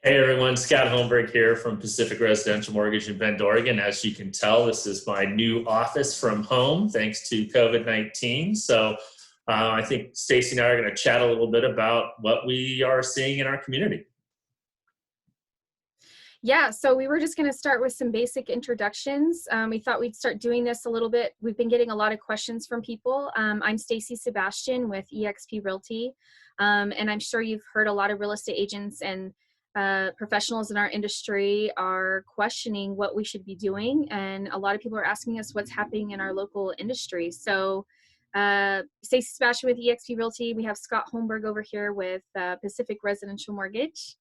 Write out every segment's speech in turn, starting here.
Hey everyone, Scott Holmberg here from Pacific Residential Mortgage in Bend, Oregon. As you can tell, this is my new office from home thanks to COVID-19. I think Stacey and I are going to chat a little bit about what we are seeing in our community. Yeah, so we were just going to start with some basic introductions. We thought we'd start doing this a little bit. We've been getting a lot of questions from people. I'm Stacey Sebastian with eXp Realty, and I'm sure you've heard a lot of real estate agents and professionals in our industry are questioning what we should be doing, and a lot of people are asking us what's happening in our local industry. Stacey Sebastian with eXp Realty. We have Scott Holmberg over here with Pacific Residential Mortgage.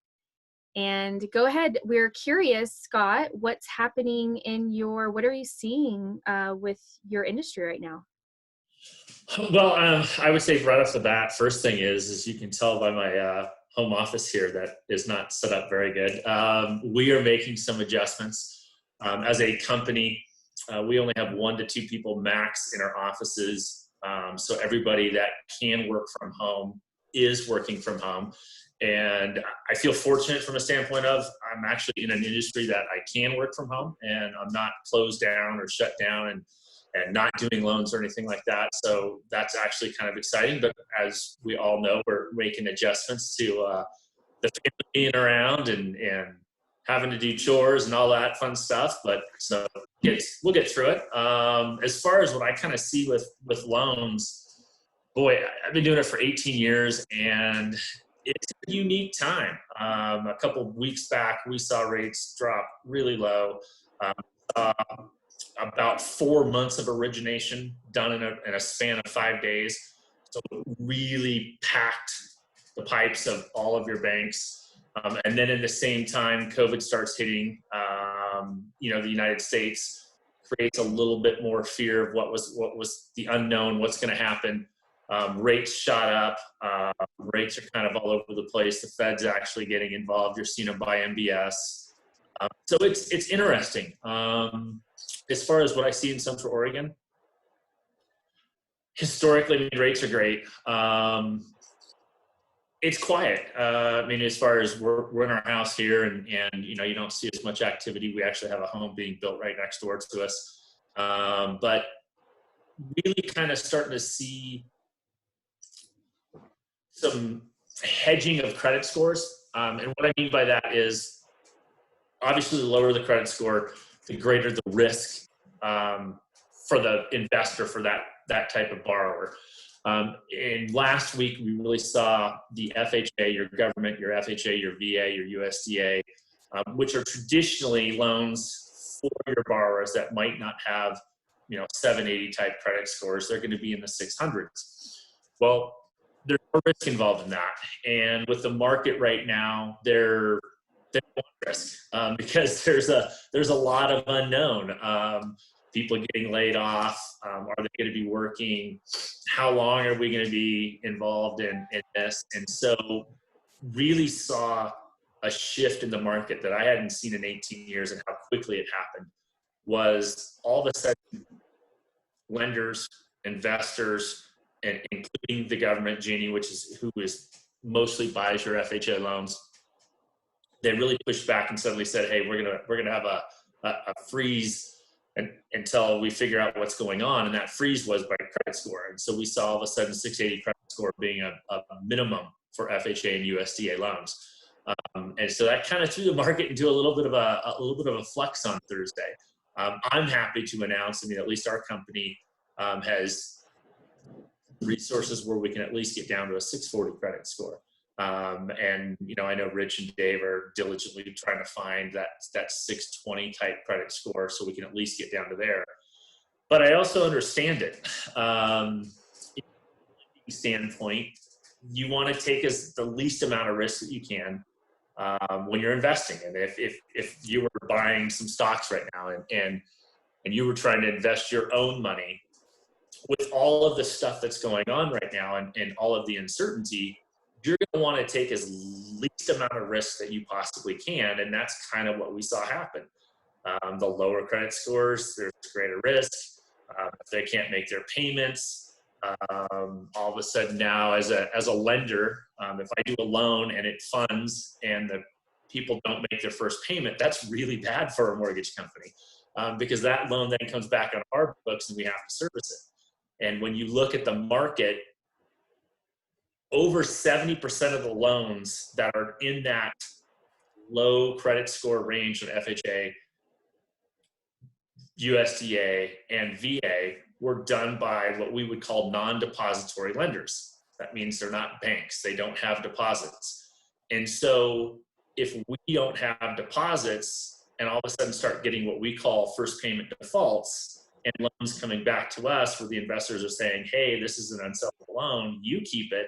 And go ahead. We're curious, Scott, what's happening what are you seeing with your industry right now? I would say right off the bat, first thing is you can tell by my home office here that is not set up very good. We are making some adjustments. As a company, we only have 1 to 2 people max in our offices. So everybody that can work from home is working from home. And I feel fortunate from a standpoint of I'm actually in an industry that I can work from home and I'm not closed down or shut down and not doing loans or anything like that. So that's actually kind of exciting. But as we all know, we're making adjustments to the family being around and having to do chores and all that fun stuff. But so we'll get through it. As far as what I kind of see with loans, boy, I've been doing it for 18 years and it's a unique time. A couple of weeks back, we saw rates drop really low. About 4 months of origination done in a span of 5 days. So it really packed the pipes of all of your banks. And then at the same time, COVID starts hitting, the United States, creates a little bit more fear of what was the unknown, what's going to happen. Rates shot up. Rates are kind of all over the place. The Fed's actually getting involved. You're seeing them buy MBS. So it's interesting. As far as what I see in Central Oregon, historically, rates are great. It's quiet. As far as we're in our house here and you don't see as much activity. We actually have a home being built right next door to us. But really kind of starting to see some hedging of credit scores. And what I mean by that is obviously the lower the credit score, the greater the risk for the investor, for that type of borrower. And last week, we really saw the FHA, your government, your FHA, your VA, your USDA, which are traditionally loans for your borrowers that might not have 780 type credit scores. They're going to be in the 600s. Well, there's no risk involved in that. And with the market right now, they're risk because there's a lot of unknown. People getting laid off. Are they going to be working? How long are we going to be involved in this? And so really saw a shift in the market that I hadn't seen in 18 years, and how quickly it happened was all of a sudden lenders, investors, and including the government, Ginnie, who mostly buys your FHA loans, they really pushed back and suddenly said, "Hey, we're gonna have a freeze until we figure out what's going on." And that freeze was by credit score. And so we saw all of a sudden 680 credit score being a minimum for FHA and USDA loans. And so that kind of threw the market into a little bit of a flux on Thursday. I'm happy to announce, at least our company has resources where we can at least get down to a 640 credit score. I know Rich and Dave are diligently trying to find that 620 type credit score so we can at least get down to there. But I also understand it. From a standpoint, you want to take the least amount of risk that you can when you're investing. And if you were buying some stocks right now and you were trying to invest your own money, with all of the stuff that's going on right now and all of the uncertainty, you're going to want to take as least amount of risk that you possibly can. And that's kind of what we saw happen. The lower credit scores, there's greater risk. If they can't make their payments, all of a sudden now as a lender, if I do a loan and it funds and people don't make their first payment, that's really bad for a mortgage company, because that loan then comes back on our books and we have to service it. And when you look at the market, over 70% of the loans that are in that low credit score range of FHA, USDA, and VA were done by what we would call non-depository lenders. That means they're not banks. They don't have deposits. And so if we don't have deposits and all of a sudden start getting what we call first payment defaults and loans coming back to us where the investors are saying, hey, this is an unsellable loan, you keep it,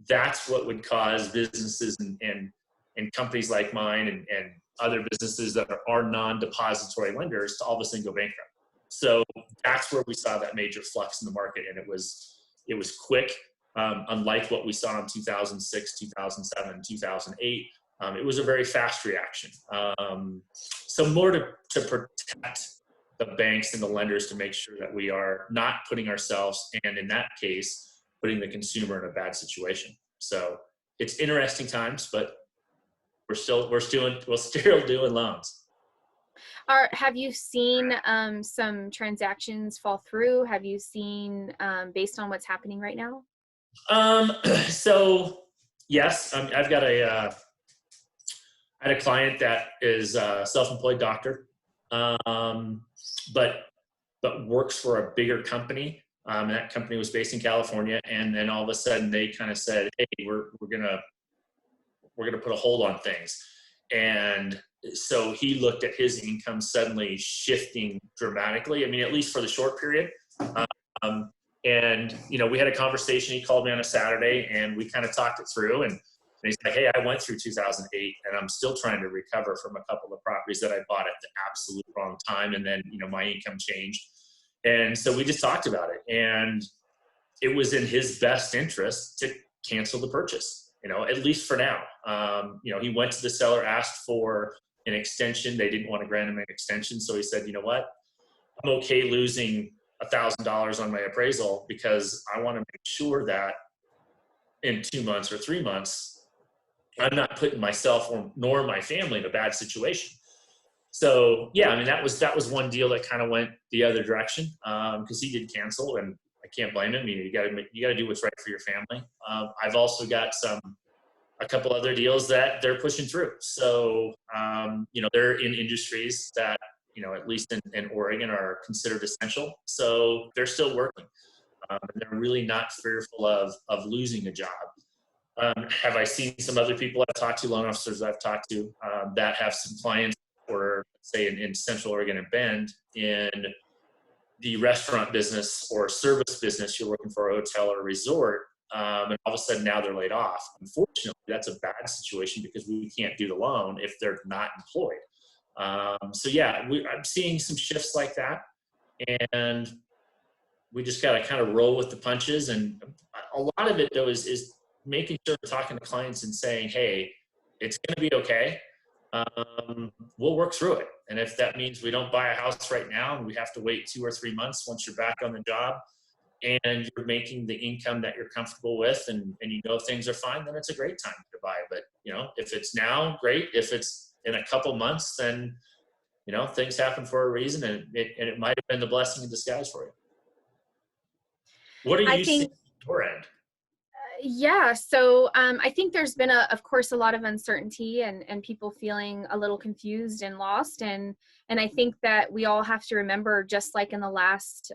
that's what would cause businesses and companies like mine and other businesses that are non-depository lenders to all of a sudden go bankrupt. So that's where we saw that major flux in the market, and it was quick, unlike what we saw in 2006, 2007, 2008. It was a very fast reaction. So more to protect the banks and the lenders to make sure that we are not putting ourselves, and in that case, putting the consumer in a bad situation. So it's interesting times, but we're still doing loans. Have you seen some transactions fall through? Have you seen, based on what's happening right now? So yes, I had a client that is a self-employed doctor, but works for a bigger company. And that company was based in California, and then all of a sudden they kind of said, "Hey, we're gonna put a hold on things," and so he looked at his income suddenly shifting dramatically. I mean, at least for the short period. And we had a conversation. He called me on a Saturday, and we kind of talked it through. And he's like, "Hey, I went through 2008, and I'm still trying to recover from a couple of properties that I bought at the absolute wrong time, and then my income changed." And so we just talked about it, and it was in his best interest to cancel the purchase, at least for now. He went to the seller, asked for an extension. They didn't want to grant him an extension. So he said, "You know what? I'm okay losing $1,000 on my appraisal because I want to make sure that in 2 months or 3 months, I'm not putting myself nor my family in a bad situation." So yeah, I mean, that was one deal that kind of went the other direction, because he did cancel, and I can't blame him. You got to do what's right for your family. I've also got a couple other deals that they're pushing through. So they're in industries that at least in Oregon are considered essential. So they're still working. And they're really not fearful of losing a job. Have I seen some other people I've talked to, loan officers I've talked to, that have some clients, or say in Central Oregon and Bend, in the restaurant business or service business, you're working for a hotel or a resort, and all of a sudden now they're laid off. Unfortunately, that's a bad situation because we can't do the loan if they're not employed. So yeah, I'm seeing some shifts like that, and we just got to kind of roll with the punches. And a lot of it though is making sure we're talking to clients and saying, "Hey, it's going to be okay. We'll work through it. And if that means we don't buy a house right now and we have to wait 2 or 3 months once you're back on the job and you're making the income that you're comfortable with, and things are fine, then it's a great time to buy." But if it's now, great. If it's in a couple months, then things happen for a reason, and it might have been the blessing in disguise for you. What are you seeing on your end? Yeah, so I think there's been, of course, a lot of uncertainty and people feeling a little confused and lost. And I think that we all have to remember, just like in the last,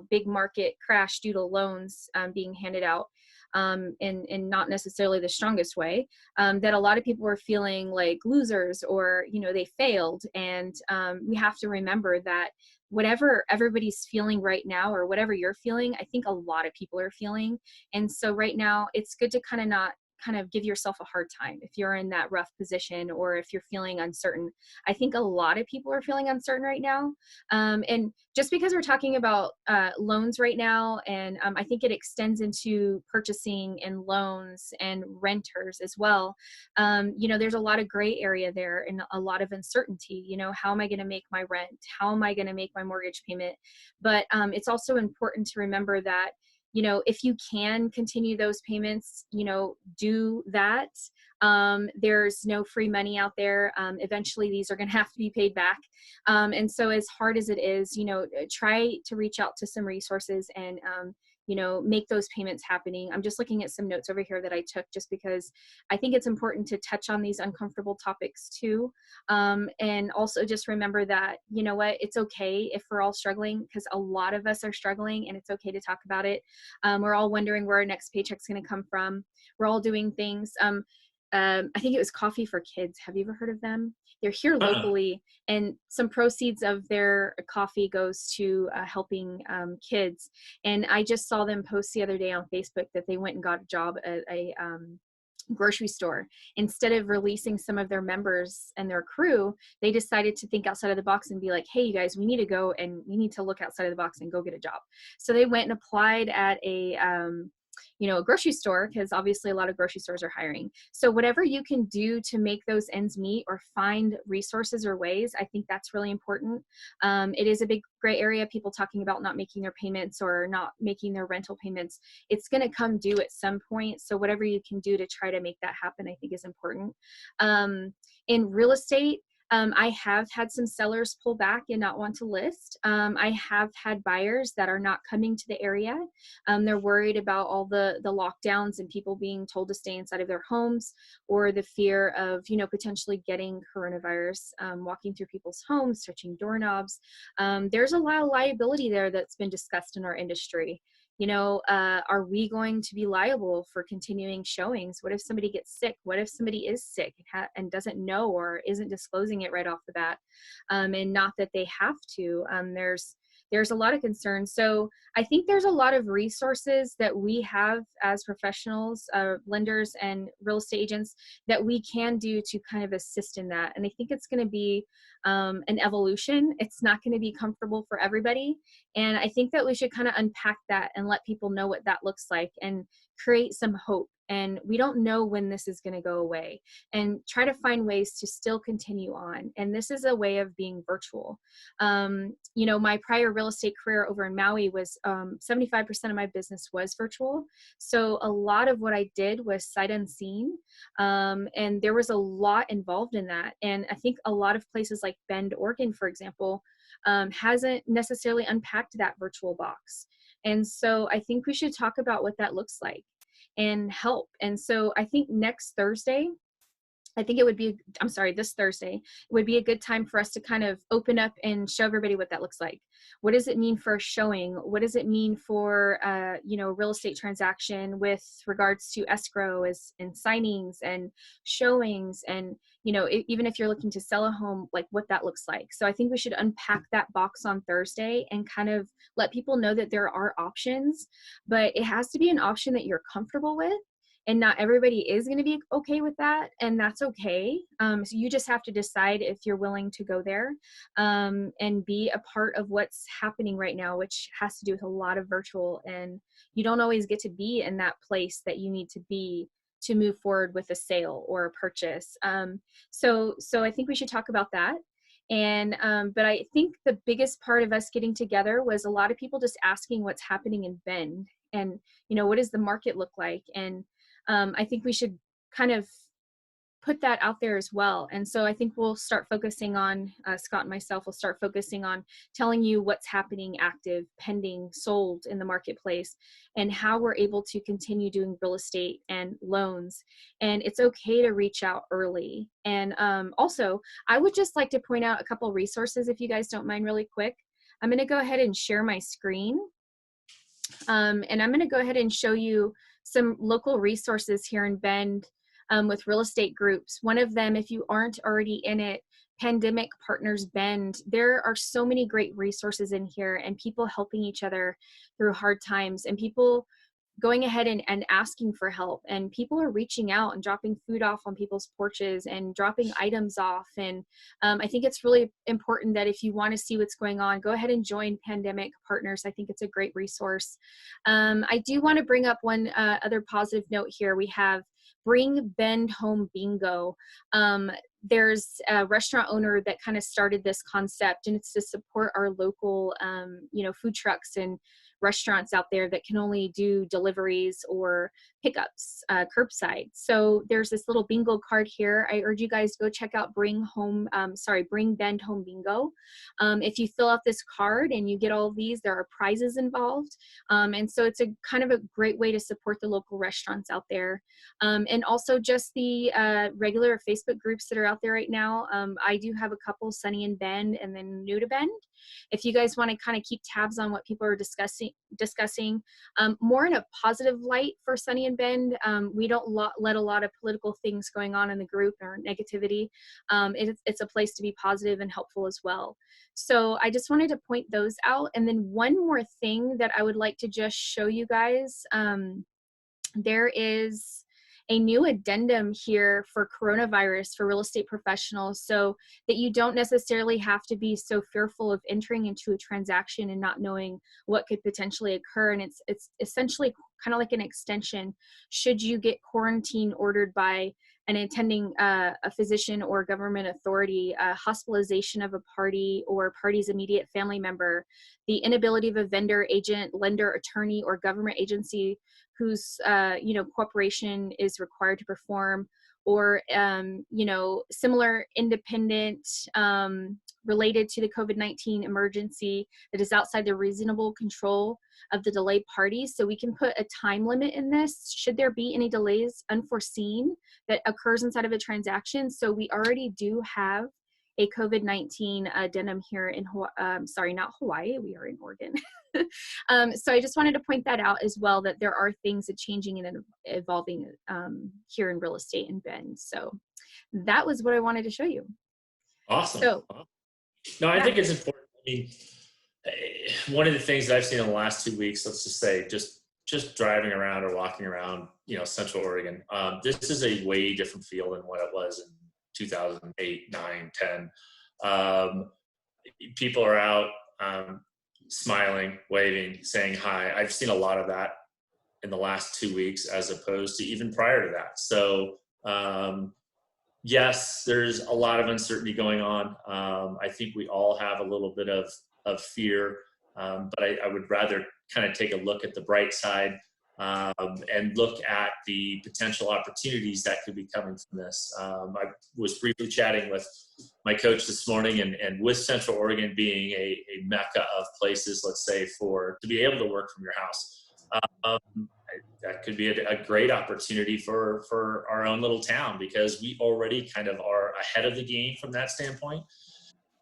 big market crash due to loans being handed out in not necessarily the strongest way, that a lot of people were feeling like losers, or, they failed. And we have to remember that whatever everybody's feeling right now, or whatever you're feeling, I think a lot of people are feeling. And so right now it's good to not give yourself a hard time if you're in that rough position, or if you're feeling uncertain. I think a lot of people are feeling uncertain right now. And just because we're talking about loans right now, and I think it extends into purchasing and loans and renters as well. There's a lot of gray area there and a lot of uncertainty. How am I going to make my rent? How am I going to make my mortgage payment? But it's also important to remember that if you can continue those payments, do that. There's no free money out there. Eventually these are going to have to be paid back. And so as hard as it is, try to reach out to some resources and, make those payments happening. I'm just looking at some notes over here that I took just because I think it's important to touch on these uncomfortable topics too. And also just remember that, it's okay if we're all struggling, because a lot of us are struggling, and it's okay to talk about it. We're all wondering where our next paycheck's going to come from. We're all doing things. I think it was Coffee for Kids. Have you ever heard of them? They're here locally, and some proceeds of their coffee goes to helping kids. And I just saw them post the other day on Facebook that they went and got a job at a grocery store. Instead of releasing some of their members and their crew, they decided to think outside of the box and be like, hey, you guys, we need to go and we need to look outside of the box and go get a job. So they went and applied at a grocery store, because obviously a lot of grocery stores are hiring. So whatever you can do to make those ends meet or find resources or ways, I think that's really important. It is a big gray area, people talking about not making their payments or not making their rental payments. It's going to come due at some point. So whatever you can do to try to make that happen, I think is important. In real estate, I have had some sellers pull back and not want to list. I have had buyers that are not coming to the area. They're worried about all the lockdowns and people being told to stay inside of their homes, or the fear of, potentially getting coronavirus, walking through people's homes, touching doorknobs. There's a lot of liability there that's been discussed in our industry. Are we going to be liable for continuing showings? What if somebody gets sick? What if somebody is sick and doesn't know or isn't disclosing it right off the bat? And not that they have to. There's a lot of concerns. So I think there's a lot of resources that we have as professionals, lenders and real estate agents, that we can do to kind of assist in that. And I think it's going to be an evolution. It's not going to be comfortable for everybody. And I think that we should kind of unpack that and let people know what that looks like and create some hope. And we don't know when this is going to go away, and try to find ways to still continue on. And this is a way of being virtual. My prior real estate career over in Maui was 75% of my business was virtual. So a lot of what I did was sight unseen. And there was a lot involved in that. And I think a lot of places like Bend, Oregon, for example, hasn't necessarily unpacked that virtual box. And so I think we should talk about what that looks like and help. And so I think next Thursday, this Thursday would be a good time for us to kind of open up and show everybody what that looks like. What does it mean for a showing? What does it mean for, real estate transaction with regards to escrow and signings and showings? And, even if you're looking to sell a home, like what that looks like. So I think we should unpack that box on Thursday and kind of let people know that there are options, but it has to be an option that you're comfortable with. And not everybody is going to be okay with that, and that's okay. So you just have to decide if you're willing to go there and be a part of what's happening right now, which has to do with a lot of virtual. And you don't always get to be in that place that you need to be to move forward with a sale or a purchase. So I think we should talk about that. And but I think the biggest part of us getting together was a lot of people just asking what's happening in Bend, and what does the market look like? And I think we should kind of put that out there as well. And so I think we'll start focusing on, Scott and myself will start focusing on telling you what's happening, active, pending, sold in the marketplace, and how we're able to continue doing real estate and loans. And it's okay to reach out early. And also, I would just like to point out a couple resources, if you guys don't mind, really quick. I'm going to go ahead and share my screen. And I'm going to go ahead and show you some local resources here in Bend with real estate groups. One of them, if you aren't already in it, Pandemic Partners Bend. There are so many great resources in here, and people helping each other through hard times, and people going ahead and asking for help, and people are reaching out and dropping food off on people's porches and dropping items off. And I think it's really important that if you want to see what's going on, go ahead and join Pandemic Partners. I think it's a great resource. I do want to bring up one other positive note here. We have Bring Bend Home Bingo. There's a restaurant owner that kind of started this concept, and it's to support our local, food trucks and restaurants out there that can only do deliveries or pickups, curbside. So there's this little bingo card here. I urge you guys to go check out Bring Bend Home Bingo. If you fill out this card and you get all of these, there are prizes involved. And so it's a kind of a great way to support the local restaurants out there. And also just the regular Facebook groups that are out there right now. I do have a couple, Sunny and Bend and then New to Bend. If you guys want to kind of keep tabs on what people are discussing more in a positive light for Sunny and Bend. We don't let a lot of political things going on in the group or negativity. It's a place to be positive and helpful as well. So I just wanted to point those out. And then one more thing that I would like to just show you guys. There is a new addendum here for coronavirus for real estate professionals, so that you don't necessarily have to be so fearful of entering into a transaction and not knowing what could potentially occur. And it's essentially kind of like an extension should you get quarantine ordered by an attending a physician or government authority, hospitalization of a party or party's immediate family member, the inability of a vendor, agent, lender, attorney, or government agency whose corporation is required to perform, or similar independent related to the COVID-19 emergency that is outside the reasonable control of the delayed parties. So we can put a time limit in this should there be any delays unforeseen that occurs inside of a transaction. So we already do have a COVID-19 addendum here in not Hawaii, we are in Oregon. So I just wanted to point that out as well, that there are things that changing and evolving here in real estate in Bend. So that was what I wanted to show you. Awesome. So, no, I think it's important. I mean, one of the things that I've seen in the last 2 weeks, let's just say, just driving around or walking around, Central Oregon, this is a way different feel than what it was in 2008, 9, 10. People are out smiling, waving, saying hi. I've seen a lot of that in the last 2 weeks as opposed to even prior to that. So yes, there's a lot of uncertainty going on. I think we all have a little bit of fear, but I would rather kind of take a look at the bright side and look at the potential opportunities that could be coming from this. I was briefly chatting with my coach this morning, and with Central Oregon being a mecca of places, let's say, to be able to work from your house, that could be a great opportunity for our own little town, because we already kind of are ahead of the game from that standpoint.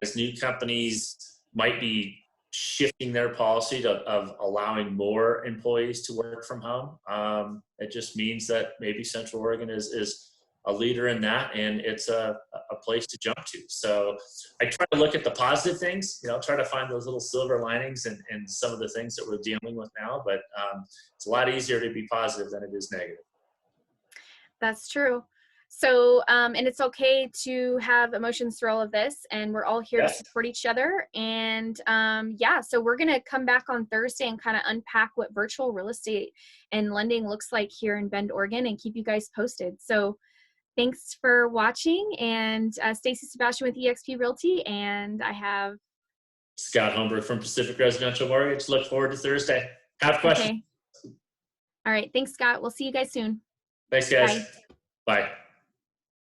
As new companies might be shifting their policy of allowing more employees to work from home, it just means that maybe Central Oregon is a leader in that, and it's a place to jump to. So I try to look at the positive things, try to find those little silver linings and some of the things that we're dealing with now, but it's a lot easier to be positive than it is negative. That's true. So, and it's okay to have emotions through all of this, and we're all here to support each other. And so we're going to come back on Thursday and kind of unpack what virtual real estate and lending looks like here in Bend, Oregon, and keep you guys posted. So thanks for watching. And Stacey Sebastian with eXp Realty, and I have Scott Holmberg from Pacific Residential Mortgage. Look forward to Thursday. Have questions. Okay. All right. Thanks, Scott. We'll see you guys soon. Thanks, guys. Bye.